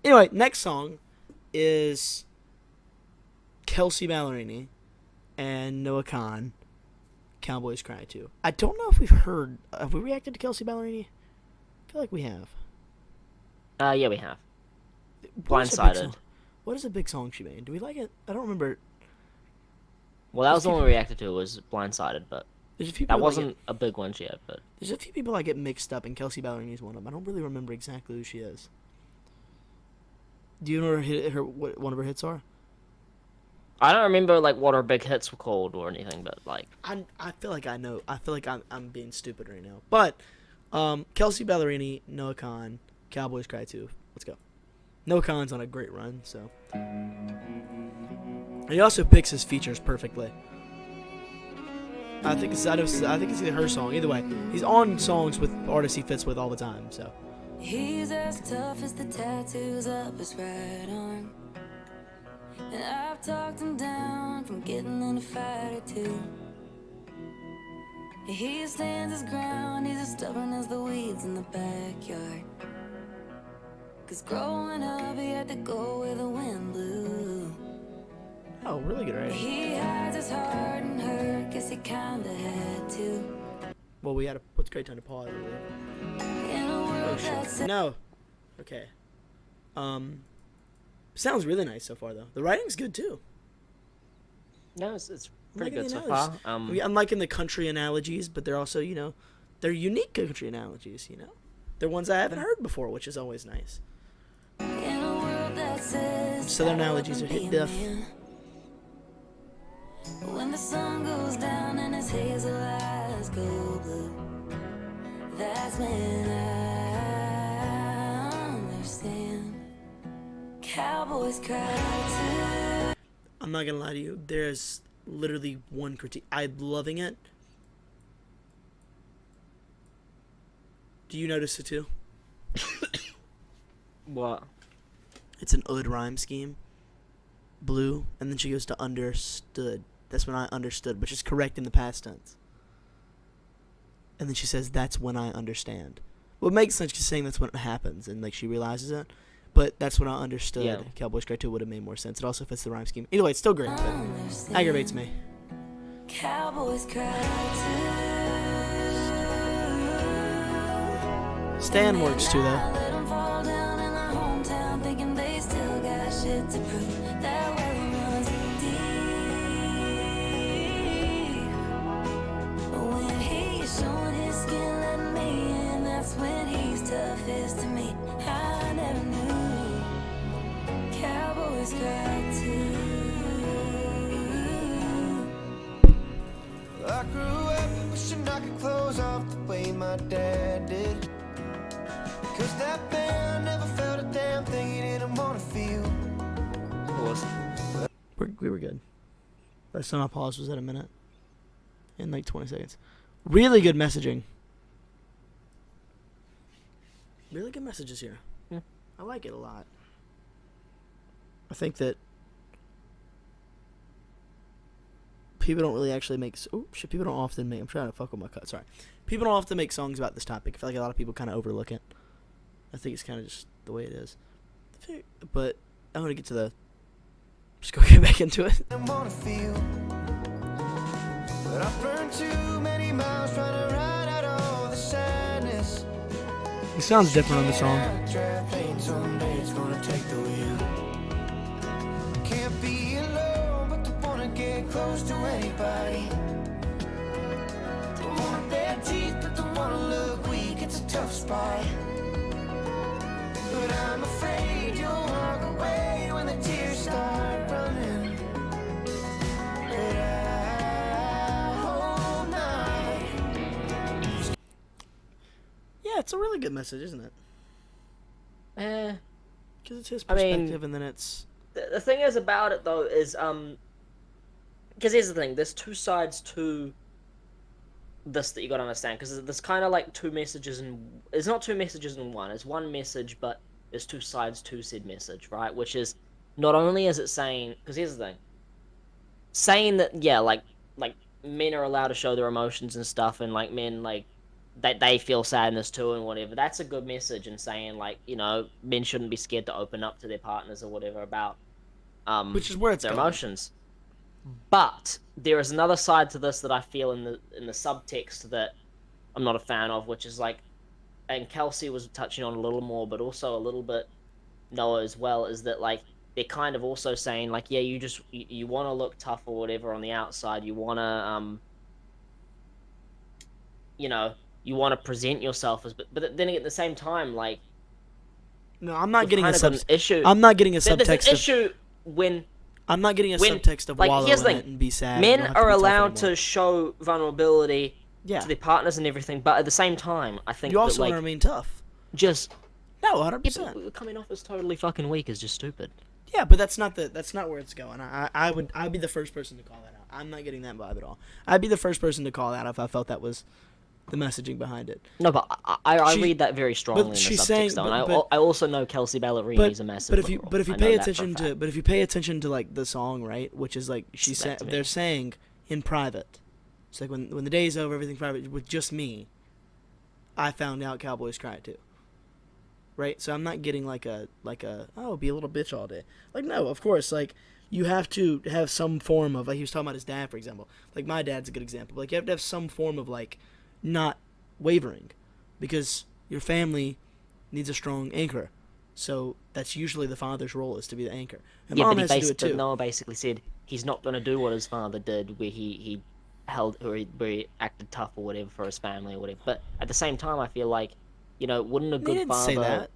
Anyway, next song is Kelsea Ballerini and Noah Kahan, Cowboys Cry Too. I don't know if have we reacted to Kelsea Ballerini? I feel like we have. Yeah, we have. Blindsided. What is a big song she made? Do we like it? I don't remember. Well, that was the one we reacted to, was Blindsided, but that wasn't a big one she had, but... There's a few people I get mixed up, and Kelsea Ballerini is one of them. I don't really remember exactly who she is. Do you know what one of her hits are? I don't remember, like, what her big hits were called or anything, but, like... I feel like I know. I feel like I'm being stupid right now. But, Kelsea Ballerini, Noah Kahan, Cowboys Cry Too. Let's go. Noah Khan's on a great run, so... And he also picks his features perfectly. I think it's either her song. Either way, he's on songs with artists he fits with all the time, so... He's as tough as the tattoos up his right arm. And I've talked him down from getting in a fight or two. He stands his ground, he's as stubborn as the weeds in the backyard. Cause growing up he had to go where the wind blew. Oh, really good writing. He hides his heart and hurt, guess he kinda had to. Well, what's a great time to pause? Oh, shit. No. Okay. Sounds really nice so far, though. The writing's good, too. No, it's pretty good so far. I'm liking the country analogies, but they're also, they're unique country analogies, They're ones I haven't heard before, which is always nice. Southern analogies are hit diff. When the sun goes down and his hazel eyes go blue, that's when I understand. Cowboys cry too. I'm not gonna lie to you. There's literally one critique. I'm loving it. Do you notice it too? What? It's an odd rhyme scheme. Blue, and then she goes to understood. That's when I understood, which is correct in the past tense. And then she says, that's when I understand. Well, it makes sense just saying that's when it happens, and she realizes it. But that's when I understood. Yeah. Cowboys Cry 2 would have made more sense. It also fits the rhyme scheme. Either way, it's still great, but aggravates me. Cowboys cry too. Stan works too, though. Let 'em fall down in our hometown, thinking they still got shit to prove. That well runs deep. When he's showing his skin, letting me in, that's when he's toughest to me. I never knew. Cowboys cry too. I grew up wishing I could close off the way my dad did. Cause that man never felt a damn thing he didn't want to feel. We were good. Last time I paused was at a minute. In 20 seconds. Really good messaging. Really good messages here. Yeah. I like it a lot. I think that people don't really actually make... Oh, shit, people don't often make... I'm trying to fuck with my cut, sorry. People don't often make songs about this topic. I feel like a lot of people kind of overlook it. I think it's kind of just the way it is. But I want to get to the... Just go get back into it. But I've burned too many miles trying to ride out all the sadness. It sounds different on the song. Someday it's gonna take the wheel. Can't be alone, but don't wanna get close to anybody. Don't wanna bad teeth, but don't wanna look weak. It's a tough spot. But I'm afraid you'll walk away when the tears start running. But I hope not. Yeah, it's a really good message, isn't it? Eh. Because it's his I mean, perspective, and then it's... The thing is about it, though, is, because here's the thing, there's two sides to this that you gotta understand, because there's kind of like two messages in... It's not two messages in one, it's one message, but there's two sides to said message, right? Which is, not only is it saying... Because here's the thing. Saying that, yeah, like, men are allowed to show their emotions and stuff, and, men, they feel sadness too and whatever. That's a good message in saying, like, you know, men shouldn't be scared to open up to their partners or whatever about Which is where it's their going. emotions. But there is another side to this that I feel in the subtext that I'm not a fan of, which is like, and Kelsey was touching on a little more, but also a little bit Noah as well, is that like they're kind of also saying like, yeah, you want to look tough or whatever on the outside, you want to you know, you want to present yourself as, but then at the same time, like, No, I'm not we've getting a kind of got an issue. I'm not getting a There's subtext. an issue when I'm not getting a when- subtext of like, wallow here's in the it thing. and be sad. men You don't have to are be tough allowed anymore. to show vulnerability Yeah. to their partners and everything, but at the same time, I think You that also want like to remain tough. just No, yeah, 100%. but coming off as totally fucking weak is just stupid. Yeah, but that's not where it's going. I'd be the first person to call that out. I'm not getting that vibe at all. I'd be the first person to call that out if I felt that was the messaging behind it. No, but I She- read that very strongly in the she's subtext, saying- though, but- and but- I also know Kelsea Ballerini is a massive. but if you liberal. I know pay that for a attention to fact. if you pay attention to like the song, right, which is like That to me. they're saying in private. It's like when the day's over, everything's private with just me. I found out Cowboys cry too. Right? So I'm not getting like a oh, be a little bitch all day. Like, no, of course, like you have to have some form of, like he was talking about his dad, for example. Like my dad's a good example. Like you have to have some form of like not wavering, because your family needs a strong anchor. So that's usually the father's role, is to be the anchor. And Yeah, mom but has to do it too. Noah basically said he's not going to do what his father did, where he where he acted tough or whatever for his family or whatever. But at the same time, I feel like, you know, wouldn't a He good didn't father? say that.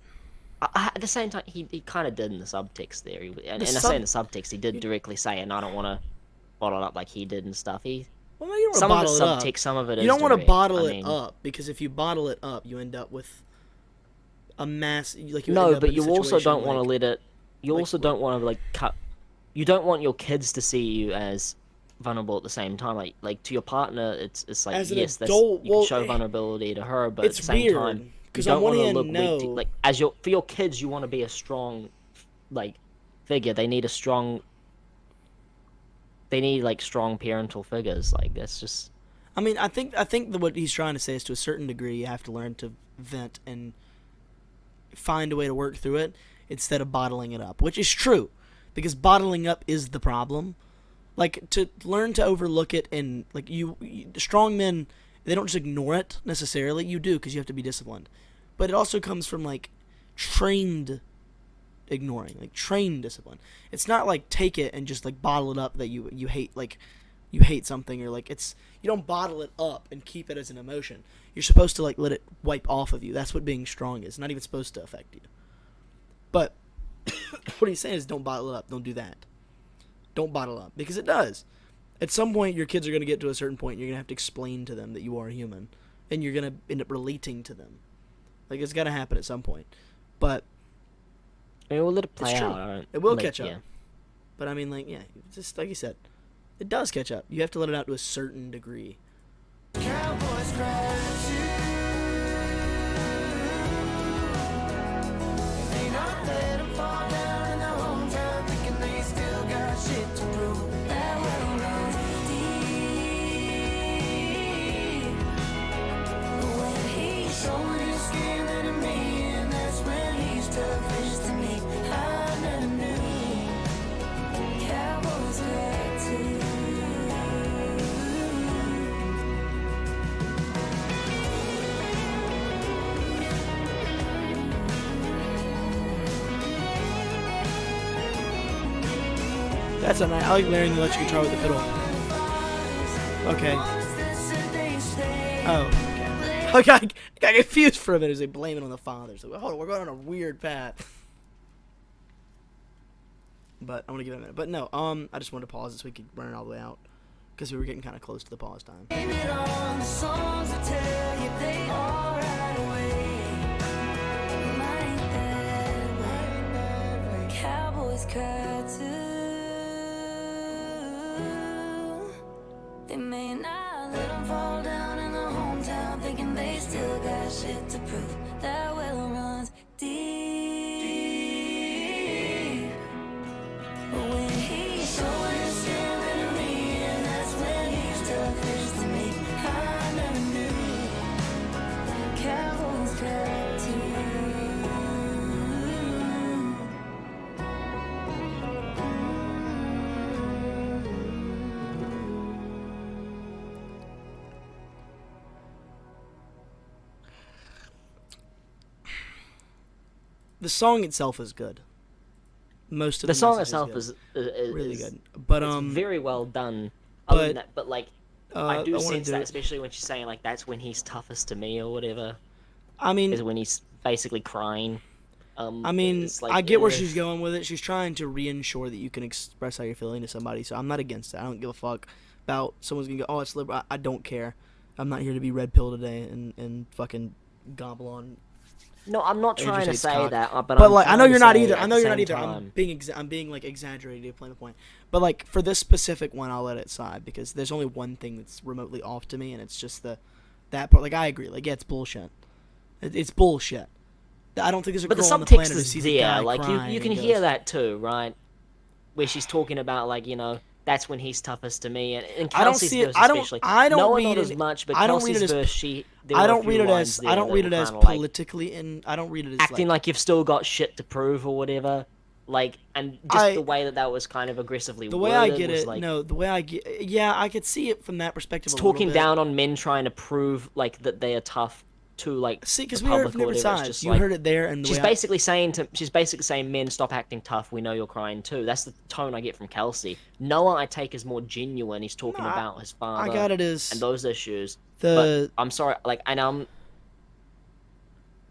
At the same time, he kind of did in the subtext there. And I sub- say in the subtext, he did directly say, and I don't want to bottle it up like he did and stuff. He Well, no, you don't some want of to it's bottle it up. subtext, some of it is You don't want to direct. bottle I it mean, up, because if you bottle it up, you end up with a mass. Like you No, end up but in a you also situation don't want to like- let it. You like also don't want to like cut. You don't want your kids to see you as vulnerable at the same time. Like to your partner, it's like, As an yes, adult, you can well, show vulnerability to her, but at it's the same weird, time, you 'cause don't on one want to hand, look weak. no. Like for your kids, you want to be a strong, like, figure. They need a strong. They need like strong parental figures. Like that's just. I mean, I think that what he's trying to say is, to a certain degree, you have to learn to vent and find a way to work through it instead of bottling it up, which is true, because bottling up is the problem. Like, to learn to overlook it, and like strong men, they don't just ignore it necessarily. You do, because you have to be disciplined, but it also comes from like trained ignoring, like trained discipline. It's not like take it and just like bottle it up that you hate, like you hate something, or like you don't bottle it up and keep it as an emotion. You're supposed to like let it wipe off of you. That's what being strong is. Not even supposed to affect you. But what he's saying is, don't bottle it up. Don't do that. Don't bottle up, because it does. At some point, your kids are going to get to a certain point, and you're going to have to explain to them that you are human, and you're going to end up relating to them. Like, it's got to happen at some point. But I mean, we'll let it play it's true. out. I don't, It will like, catch up. yeah. But I mean, like, yeah, just like you said, it does catch up. You have to let it out to a certain degree. Cowboys cry too. They not let 'em fall down in their hometown, thinking they still got shit to prove. That well runs deep. When he's showing his skin to me, and that's when he's toughest to me. I never knew Cowboys cry too. That's a nice. I like layering the electric guitar with the fiddle. Okay. Oh. Okay. I got confused for a minute as they blame it on the fathers. Like, hold on, we're going on a weird path. But I'm gonna give it a minute. But no, I just wanted to pause it so we could run it all the way out, because we were getting kind of close to the pause time. Blame it on the songs that tell you they are right away. Like that way. Cowboys cry too. They may not let 'em fall down in their hometown, thinking they still got shit to prove. That well runs deep. But when he's showing his skin to me, and that's when he's toughest to me. I never knew the song itself is good. Most of The song message itself is is really good, but it's very well done. but, Other than that, but like I do wanna sense do that, it. especially when she's saying like that's when he's toughest to me or whatever, I mean, is when he's basically crying. It's like, I get where she's going with it. She's trying to reassure that you can express how you're feeling to somebody. So I'm not against it. I don't give a fuck about someone's gonna go, oh, it's liberal. I don't care. I'm not here to be red pill today and fucking gobble on. No, I'm not Andrew trying to Tate's say cock. that, but But I'm like, I know trying to you're not say either. at I know the you're not same either. time- I'm being like exaggerated to play the point. But like for this specific one, I'll let it slide because there's only one thing that's remotely off to me, and it's just that part. Like I agree. Like yeah, it's bullshit. It's bullshit. I don't think there's a But the girl on the planet subtext who is sees a guy there, like crying you can and hear goes, that too, right? Where she's talking about like, that's when he's toughest to me, and in I don't Kelsey's see it. verse I don't. especially. I don't Noah read not it. as much, but I don't read Kelsey's it as. verse, there I were a don't few read it lines as. there I don't that read were it as kinda like politically in. I don't read it as acting like you've still got shit to prove or whatever. Like, and just the way that was kind of aggressively the way I worded get was it. like, No, the way I get. Yeah, I could see it from that perspective. it's a little talking bit. down on men trying to prove like that they are tough to like See, because the we heard it public from or different whatever. It's sides. just You like, heard it there, and the she's way basically saying men stop acting tough. We know you're crying too. That's the tone I get from Kelsey. Noah I take is more genuine. He's talking about his father. I got it as and those issues. the But I'm sorry, like, and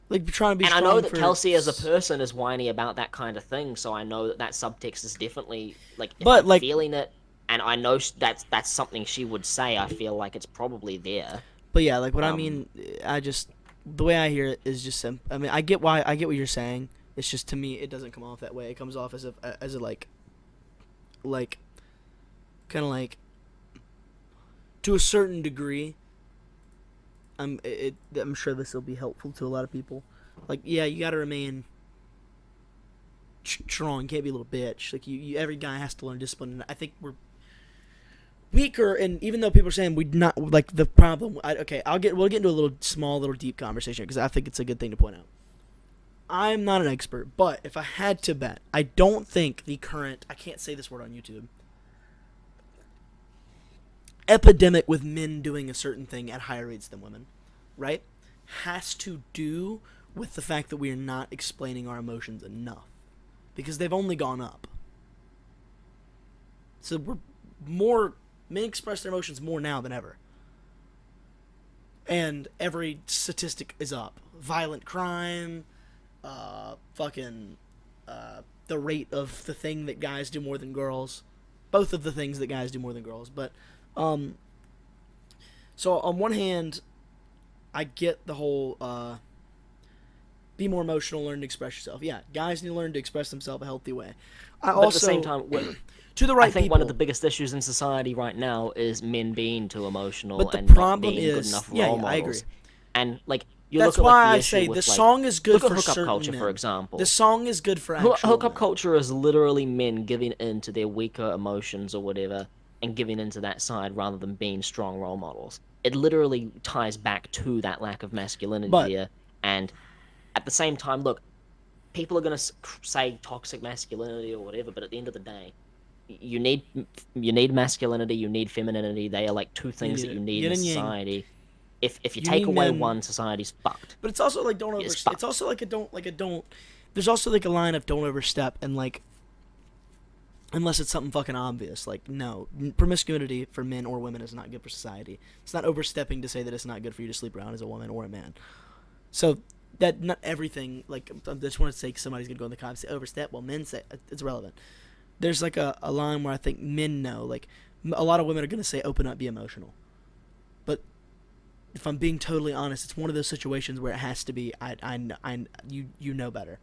like trying to be. and I strong know that for, Kelsey as a person is whiny about that kind of thing. So I know that subtext is definitely like, if But, I'm like- feeling it, and I know that's something she would say. I feel like it's probably there. But yeah, like what I Um, mean, I just the way I hear it is just simple. I mean, I get what you're saying. It's just to me, it doesn't come off that way. It comes off as a like kind of like to a certain degree. I'm sure this will be helpful to a lot of people. Like, yeah, you got to remain strong. You can't be a little bitch. Like you every guy has to learn discipline. And I think we're weaker, and even though people are saying we not like the problem. We'll get into a little deep conversation because I think it's a good thing to point out. I'm not an expert, but if I had to bet, I don't think the current, I can't say this word on YouTube, epidemic with men doing a certain thing at higher rates than women, right, has to do with the fact that we are not explaining our emotions enough, because they've only gone up. So men express their emotions more now than ever. And every statistic is up. Violent crime, the rate of the thing that guys do more than girls. Both of the things that guys do more than girls. But, so on one hand, I get the whole, be more emotional, learn to express yourself. Yeah, guys need to learn to express themselves a healthy way. But at the same time, to the right I think people. one of the biggest issues in society right now is men being too emotional But the and problem not being good is- enough yeah, role yeah, models. I agree. And like you That's look at why like, the I issue say with, the like, song is good look for at hookup certain culture, men. for example. The song is good for actual Hookup men. culture is literally men giving in to their weaker emotions or whatever, and giving into that side rather than being strong role models. It literally ties back to that lack of masculinity But- there. And at the same time, look, people are gonna say toxic masculinity or whatever, but at the end of the day, you need masculinity, you need femininity. They are like two things need that it. you need Yin in and yang. society. If you You take need away men- one, society's fucked. But it's also like don't over. It's It's fucked. also like a don't. There's also like a line of don't overstep, and like unless it's something fucking obvious. Like no, promiscuity for men or women is not good for society. It's not overstepping to say that it's not good for you to sleep around as a woman or a man. So that not everything. Like I just want to say somebody's gonna go in the comments and say overstep. Well, men say it's relevant. There's like a line where I think men know. Like a lot of women are gonna say open up, be emotional. But if I'm being totally honest, it's one of those situations where it has to be you know better,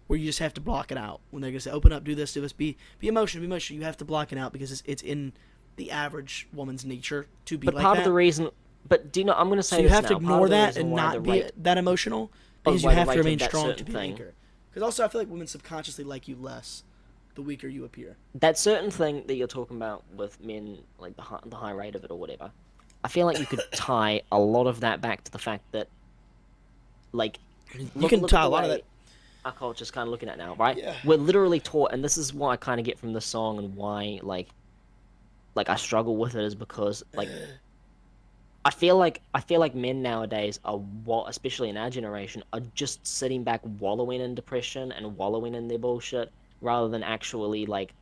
where you just have to block it out when they're gonna say open up, do this, be emotional, be emotional. You have to block it out because it's in the average woman's nature to be But like part that. of the reason, but do you know, I'm gonna say So you this have to now, part ignore of the that reason and why not the be rate- that emotional because you why the have to rate of remain that strong to certain be an thing. anchor. Because also I feel like women subconsciously like you less the weaker you appear. that certain thing that you're talking about with men, like the high rate of it or whatever, I feel like you could tie a lot of that back to the fact that, like, You can look tie at a the lot of way that. our culture's kind of looking at now, right? Yeah. We're literally taught, and this is what I kind of get from this song and why, like I struggle with it is because, like, I feel like men nowadays are, especially in our generation, are just sitting back wallowing in depression and wallowing in their bullshit rather than actually like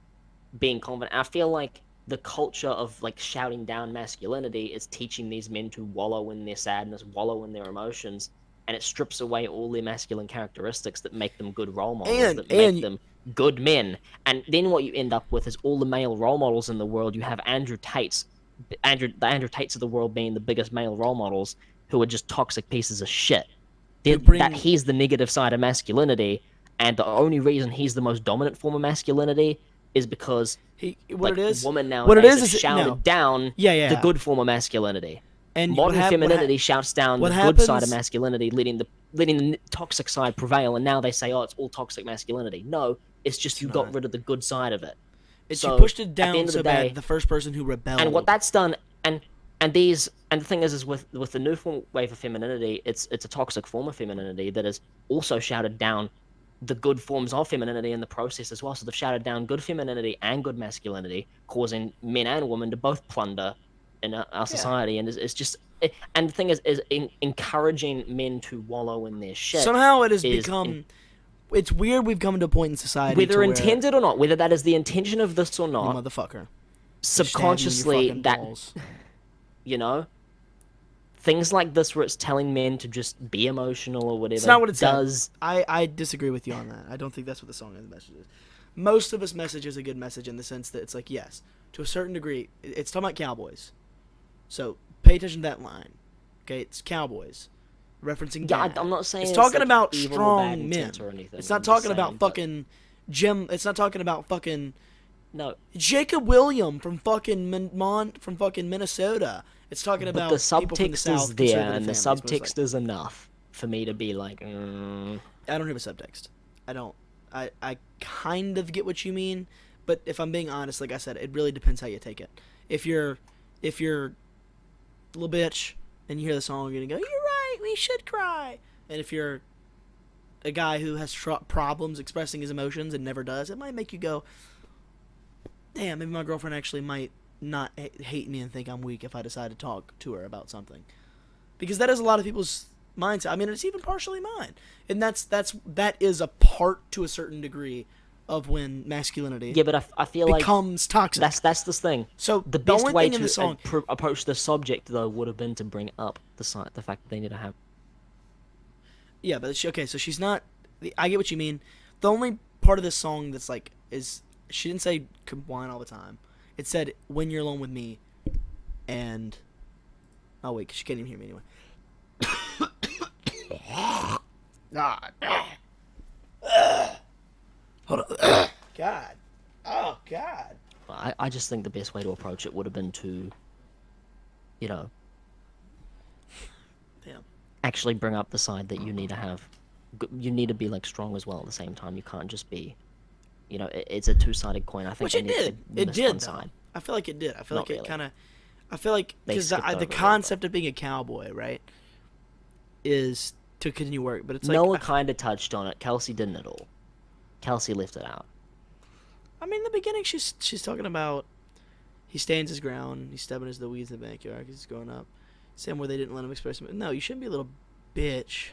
being confident. I feel like the culture of like shouting down masculinity is teaching these men to wallow in their sadness, wallow in their emotions, and it strips away all their masculine characteristics that make them good role models, that make them good men. And then what you end up with is all the male role models in the world. You have the Andrew Tates of the world being the biggest male role models, who are just toxic pieces of shit. That he's the negative side of masculinity, and the only reason he's the most dominant form of masculinity is because women nowadays have shouted down the good form of masculinity. And modern femininity shouts down the good side of masculinity, letting the toxic side prevail, and now they say, oh, it's all toxic masculinity. No, it's just you got rid of the good side of it. You pushed it down so bad, the first person who rebelled. And what that's done, and the thing is with the new wave of femininity, it's a toxic form of femininity that has also shouted down the good forms of femininity in the process as well. So they've shouted down good femininity and good masculinity, causing men and women to both plunder in our society. And it's just, and the thing is encouraging men to wallow in their shit. Somehow it has become. It's weird we've come to a point in society whether intended or not, whether that is the intention of this or not, motherfucker, subconsciously that things like this where it's telling men to just be emotional or whatever. It's not what it does. I disagree with you on that. I don't think that's what the song is. The message is. Most of this message is a good message in the sense that it's like, yes, to a certain degree, it's talking about Cowboys. So pay attention to that line. Okay, it's Cowboys. Referencing dad. I'm not saying it's talking like about strong men. Or anything. It's not talking about fucking Jim. It's not talking about fucking Jacob William from fucking Minnesota. It's talking about the subtext people from the South, is there, and the subtext is enough for me to be like. I don't have a subtext. I don't. I kind of get what you mean, but if I'm being honest, like I said, it really depends how you take it. If you're a little bitch and you hear the song, you're gonna go, "You're right, we should cry." And if you're a guy who has problems expressing his emotions and never does, it might make you go, "Damn, maybe my girlfriend actually might not hate me and think I'm weak if I decide to talk to her about something." Because that is a lot of people's mindset. I mean, it's even partially mine, and that is a part to a certain degree of when masculinity. Yeah, but I feel becomes toxic. That's this thing. So the best way to approach the subject though would have been to bring up the fact that they need to have. Yeah, but okay, so she's not. I get what you mean. The only part of this song that's like is she didn't say whine all the time. It said when you're alone with me, and oh wait, 'cause she can't even hear me anyway. God. Hold on. God. Oh, God. I just think the best way to approach it would have been to, actually bring up the side that you need to have. You need to be like strong as well at the same time. You can't just be, it's a two-sided coin. I think which it did. It did. One side. I feel like it did. I feel like it kind of. I feel like because the concept of being a cowboy, right, is to continue work, but it's like Noah kind of touched on it. Kelsey didn't at all. Kelsey left it out. I mean, in the beginning, she's talking about he stands his ground. He's stepping into the weeds in the backyard because he's growing up. Same where they didn't let him express him. No, you shouldn't be a little bitch.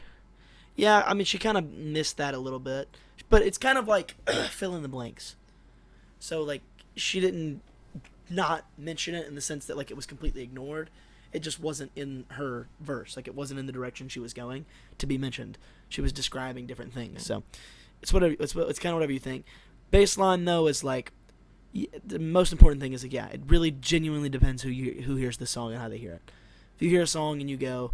Yeah, I mean, she kind of missed that a little bit, but it's kind of like fill in the blanks. So like she didn't not mention it in the sense that like it was completely ignored. It just wasn't in her verse. Like it wasn't in the direction she was going to be mentioned. She was describing different things. So it's whatever. It's kind of whatever you think. Baseline though is like the most important thing is like, yeah, it really genuinely depends who hears the song and how they hear it. If you hear a song and you go,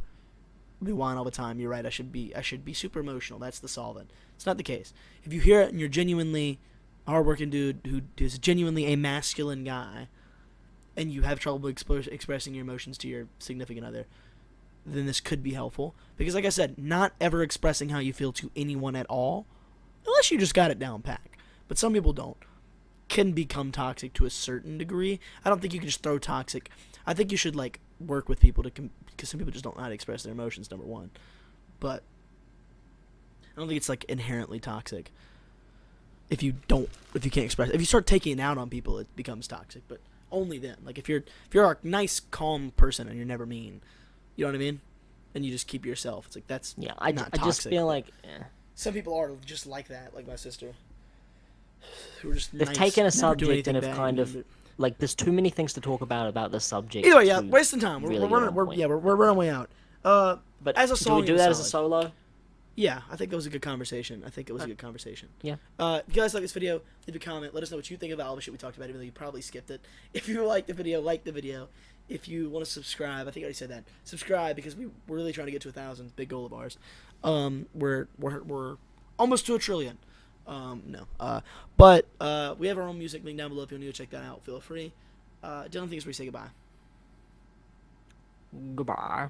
we whine all the time, you're right, I should be super emotional. That's the solvent. It's not the case. If you hear it and you're genuinely a hardworking dude who is genuinely a masculine guy, and you have trouble expressing your emotions to your significant other, then this could be helpful. Because like I said, not ever expressing how you feel to anyone at all, unless you just got it down pat, but some people don't, can become toxic to a certain degree. I don't think you can just throw toxic. I think you should like work with people because some people just don't know how to express their emotions, number one. But I don't think it's like inherently toxic. If you can't express, if you start taking it out on people, it becomes toxic. But only then. Like if you're a nice, calm person and you're never mean, You know what I mean? And you just keep yourself. It's like that's Yeah, I not just toxic. feel like Some people are just like that, like my sister. Who are just they've nice, taken a never do subject and anything have bad, kind you of know, like there's too many things to talk about the subject. Either way, yeah, to wasting time. really We're get running. on We're point. we're running way out. But as a do song, we it do was that as a solid. solo? Yeah, I think that was a good conversation. I think it was a good conversation. Yeah. If you guys like this video, leave a comment. Let us know what you think about all the shit we talked about, even though you probably skipped it. If you like the video, like the video. If you want to subscribe, I think I already said that. Subscribe because we're really trying to get to 1,000. Big goal of ours. We're almost to 1 trillion. No. But we have our own music link down below. If you want to go check that out, feel free. Dylan, thanks for say goodbye. Goodbye.